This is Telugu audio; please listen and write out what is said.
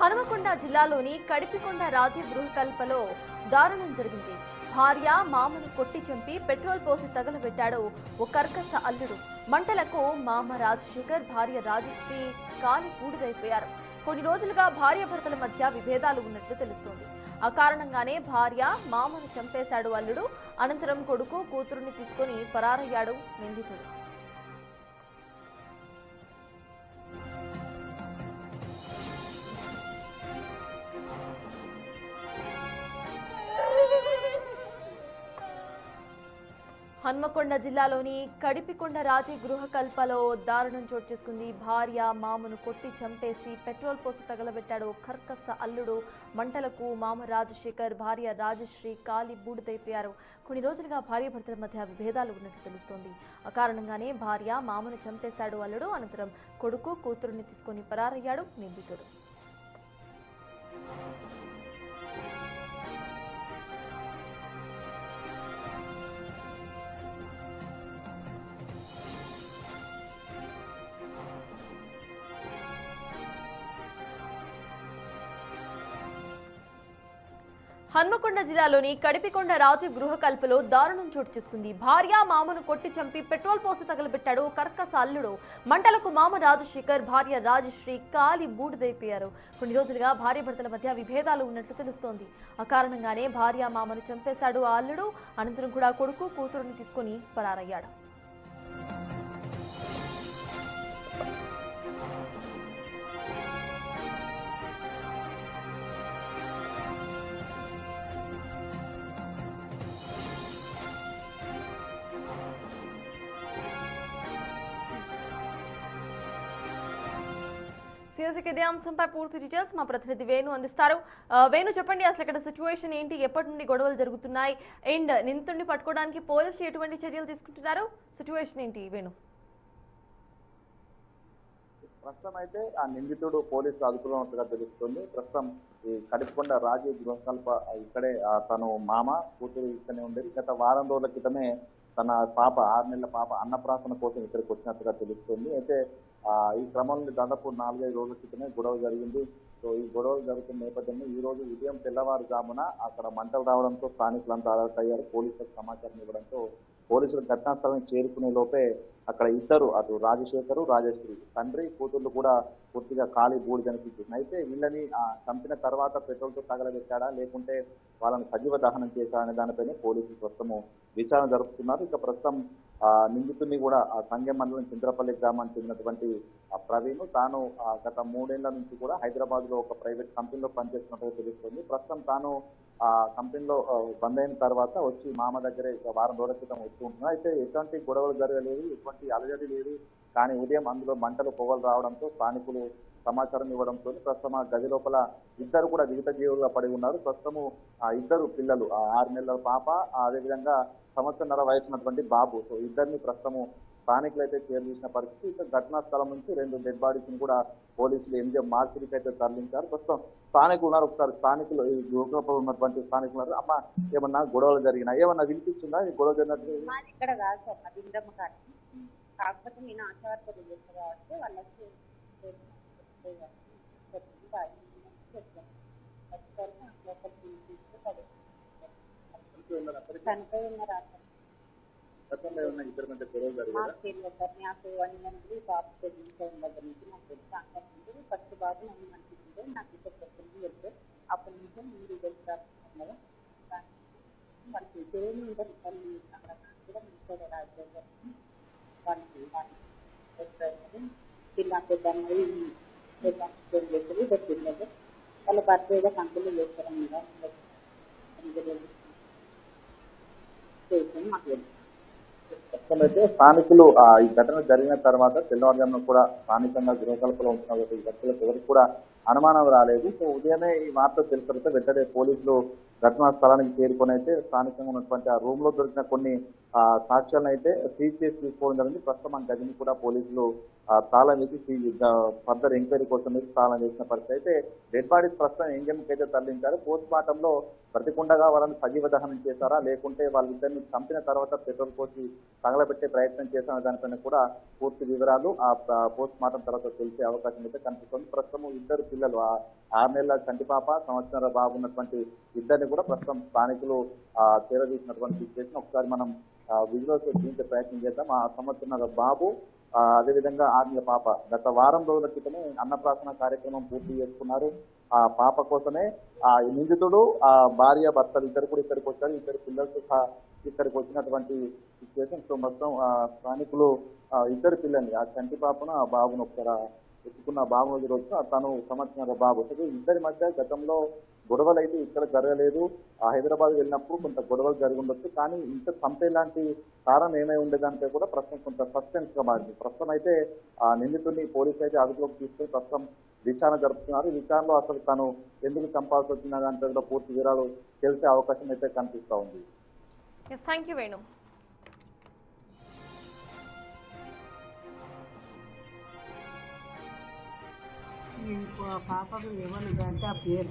హనుమకొండ జిల్లాలోని కడిపికొండ రాజీవ్ గృహకల్పలో దారుణం జరిగింది. భార్య మామను కొట్టి చంపి పెట్రోల్ పోసి తగలబెట్టాడు ఓ కర్కస అల్లుడు. మంటలకు మామ రాజశేఖర్, భార్య రాజశ్రీ కాలి పూడిదైపోయారు. కొన్ని రోజులుగా భార్యాభర్తల మధ్య విభేదాలు ఉన్నట్లు తెలుస్తోంది. ఆ కారణంగానే భార్య మామను చంపేశాడు అల్లుడు. అనంతరం కొడుకు కూతురుని తీసుకుని పరారయ్యాడు నిందితుడు. హన్మకొండ జిల్లాలోని కడిపికొండ రాజీ గృహకల్పలో దారుణం చోటు చేసుకుంది. భార్య మామను కొట్టి చంపేసి పెట్రోల్ పోసి తగలబెట్టాడు కర్కస అల్లుడు. మంటలకు మామ రాజశేఖర్, భార్య రాజశ్రీ కాలి బూడిదైపోయారు. కొన్ని రోజులుగా భార్యాభర్తల మధ్య విభేదాలు ఉన్నట్లు తెలుస్తోంది. ఆ కారణంగానే భార్య మామను చంపేశాడు అల్లుడు. అనంతరం కొడుకు కూతురుని తీసుకుని పరారయ్యాడు నిందితుడు. హన్మకొండ జిల్లాలోని కడిపికొండ రాజీవ్ గృహకల్పలో దారుణం చోటు చేసుకుంది. భార్య మామను కొట్టి చంపి పెట్రోల్ పోసి తగలబెట్టాడు కర్కస అల్లుడు. మంటలకు మామ రాజశేఖర్, భార్య రాజశ్రీ కాలి బూడిదైపోయారు. కొన్ని రోజులుగా భార్యాభర్తల మధ్య విభేదాలు ఉన్నట్లు తెలుస్తోంది. ఆ కారణంగానే భార్య మామను చంపేశాడు ఆ అల్లుడు. అనంతరం కూడా కొడుకు కూతురుని తీసుకుని పరారయ్యాడు. సీఎస్కి ఇదే అంశంపై పూర్తి డీటెయిల్స్ మా ప్రతినిధి వేణు అందిస్తారు. వేణు, చెప్పండి, అసలు ఇక్కడ సిచ్యువేషన్ ఏంటి, ఎప్పటి నుండి గొడవలు జరుగుతున్నాయి, అండ్ నిందితుడిని పట్టుకోవడానికి పోలీసులు ఎటువంటి చర్యలు తీసుకుంటున్నారు, సిచ్యువేషన్ ఏంటి వేణు? ప్రస్తుతం అయితే ఆ నిందితుడు పోలీసులు అదుపులో ఉన్నట్టుగా తెలుస్తుంది. ప్రస్తుతం ఈ కడిపికొండ రాజీవ్ గృహకల్ప ఇక్కడే తను మామ కూతురు ఇక్కడనే ఉండేది. గత వారం రోజుల క్రితమే తన పాప 6 నెలల పాప అన్నప్రాసన కోసం ఇక్కడికి వచ్చినట్టుగా తెలుస్తుంది. అయితే ఈ క్రమంలో దాదాపు 4-5 రోజుల క్రితమే గొడవ జరిగింది. సో ఈ గొడవలు జరుగుతున్న నేపథ్యంలో ఈ రోజు ఉదయం తెల్లవారుజామున అక్కడ మంటలు రావడంతో స్థానికులంతా అలర్ట్ అయ్యారు. పోలీసులకు సమాచారం ఇవ్వడంతో పోలీసులు ఘటనాస్థలానికి చేరుకునే లోపే అక్కడ ఇద్దరు, అటు రాజశేఖరు, రాజశ్రీ తండ్రి కూతుర్లు కూడా పూర్తిగా ఖాళీ బూడిద కనిపించింది. అయితే వీళ్ళని చంపిన తర్వాత పెట్రోల్తో తగలబెట్టాడా లేకుంటే వాళ్ళని సజీవ దహనం చేశాడా అనే దానిపైన పోలీసులు ప్రస్తుతం విచారణ జరుపుతున్నారు. ఇక ప్రస్తుతం నిందితుడిని కూడా సంగెం మండలం చింద్రపల్లి గ్రామానికి చెందినటువంటి ప్రవీణ్ తాను గత 3 ఏళ్ల నుంచి కూడా హైదరాబాద్ లో ఒక ప్రైవేట్ కంపెనీలో పనిచేస్తున్నట్టుగా తెలుస్తుంది. ప్రస్తుతం తాను ఆ కంపెనీలో బంద్ అయిన తర్వాత వచ్చి మామ దగ్గరే వారం రోజుల క్రితం వస్తూ ఉంటున్నారు. అయితే ఎటువంటి గొడవలు జరగలేదు, ఎటువంటి అలజడి లేదు. కానీ ఉదయం అందులో మంటలు పొగలు రావడంతో స్థానికులు సమాచారం ఇవ్వడంతో ప్రస్తుతం ఆ గది లోపల ఇద్దరు కూడా వివిధ జీవులుగా పడి ఉన్నారు. ప్రస్తుతము ఇద్దరు పిల్లలు, 6 నెలల పాప, అదేవిధంగా 1.5 వయసున్నటువంటి బాబు. సో ఇద్దరిని ప్రస్తుతము స్థానికులు అయితే చేసిన పరిస్థితి. ఇక ఘటనా స్థలం నుంచి 2 డెడ్ బాడీస్ ని కూడా పోలీసులు ఎంజిఎం మార్చిడికి అయితే తరలించారు. ప్రస్తుతం స్థానికులు ఉన్నారు. ఒకసారి స్థానికులు ఈ గృహకల్పలో ఉన్నటువంటి స్థానికులు ఉన్నారు. అమ్మ, ఏమన్నా గొడవలు జరిగినా, ఏమన్నా వినిపించిందా ఈ గొడవ జరిగినట్టు? ఇక్కడ కాదు సార్, అది ఇంద్రమ్మ గారి. కాకపోతే నేను ఆశీర్వాదం చేస్తాను కాబట్టి వాళ్ళకి చనిపోయి ఉన్నారు. నాకు 1 మంది బాబు దగ్గర నుంచి నాకు తెలుసు. అంతకుముందు ఫస్ట్ బాబు నన్ను మంచిది, నాకు ఇక్కడ చెప్పింది వెళ్తే అప్పటి నుంచి మీరు రిజల్ట్ రాస్తున్నారు. వాళ్ళకి ఏమి ఉండదు, వాళ్ళు అక్కడ కూడా మంచిగా రాజు వాళ్ళకి పిల్ల పెద్దమ్మాయి చేస్తారు. ఇద్దరు పిల్లలు వాళ్ళ భర్త ఏదో కంపెనీలు చేస్తారన్నమాట. చేసాను మాకు అయితే స్థానికులు ఈ ఘటన జరిగిన తర్వాత తెల్లవారుజామున కూడా స్థానికంగా గృహకల్పలో ఉంటున్న వ్యక్తులకు ఎవరికి కూడా అనుమానం రాలేదు. సో ఉదయమే ఈ వార్త తెలిసిన వెంటనే పోలీసులు ఘటనా స్థలానికి చేరుకొని అయితే స్థానికంగా ఉన్నటువంటి ఆ రూమ్ లో దొరికిన కొన్ని సాక్ష్యాలను అయితే సీజ్ చేసి తీసుకోవడం జరిగింది. ప్రస్తుతం ఆ గదిని కూడా పోలీసులు తాళం వేసి ఫర్దర్ ఎంక్వైరీ కోసం మీరు తాళం వేసిన పరిస్థితి అయితే డెడ్ బాడీస్ ప్రస్తుతం ఎంగేమ్కి అయితే తరలించారు. పోస్ట్ మార్టంలో బ్రతికుండగా వాళ్ళని సజీవ దహనం చేశారా లేకుంటే వాళ్ళిద్దరిని చంపిన తర్వాత పెట్రోల్ పోసి తగలబెట్టే ప్రయత్నం చేసిన దానిపైన కూడా పూర్తి వివరాలు ఆ పోస్ట్ మార్టం తర్వాత తెలిసే అవకాశం అయితే కనిపిస్తుంది. ప్రస్తుతం ఇద్దరు పిల్లలు 6 నెలల చంటిపాప, సంవత్సరాల బాబు ఉన్నటువంటి ఇద్దరిని కూడా ప్రస్తుతం స్థానికులు చేరదీసినటువంటి సిచ్యువేషన్. ఒకసారి మనం విజువల్స్ చూపించే ప్రయత్నం చేద్దాం. ఆ సంవత్సరాల బాబు అదేవిధంగా 6 నెలల పాప గత వారం రోజుల క్రితమే అన్నప్రాసన కార్యక్రమం పూర్తి చేసుకున్నారు. ఆ పాప కోసమే ఆ నిందితుడు ఆ భార్య భర్తలు ఇద్దరు కూడా ఇక్కడికి వచ్చారు. ఇద్దరు పిల్లలతో ఇక్కడికి వచ్చినటువంటి సిచ్యువేషన్. సో మొత్తం స్థానికులు ఇద్దరు పిల్లల్ని ఆ చంటి పాపను ఆ బాబును ఒకసారి ఎత్తుకున్న బాబు రోజు తను సంవత్సరాల బాబు. ఇద్దరి మధ్య గతంలో గొడవలు అయితే ఇక్కడ జరగలేదు. హైదరాబాద్ వెళ్ళినప్పుడు కొంత గొడవలు జరిగి ఉండొచ్చు, కానీ ఇంత చంపేలాంటి కారణం ఏమై ఉండేదానిపై కూడా ప్రస్తుతం కొంత సస్పెన్స్ గా మారింది. ప్రస్తుతం అయితే ఆ నిందితుడిని పోలీసులు అయితే అదుపులోకి తీసుకుని ప్రస్తుతం విచారణ జరుపుతున్నారు. ఈ విచారణలో అసలు తను ఎందుకు చంపాల్సి వచ్చిన దానిపై కూడా పూర్తి వివరాలు తెలిసే అవకాశం అయితే కనిపిస్తా ఉంది. Thank you Venu. పాపకు ఏమన్నా అంటే ఆ పేరు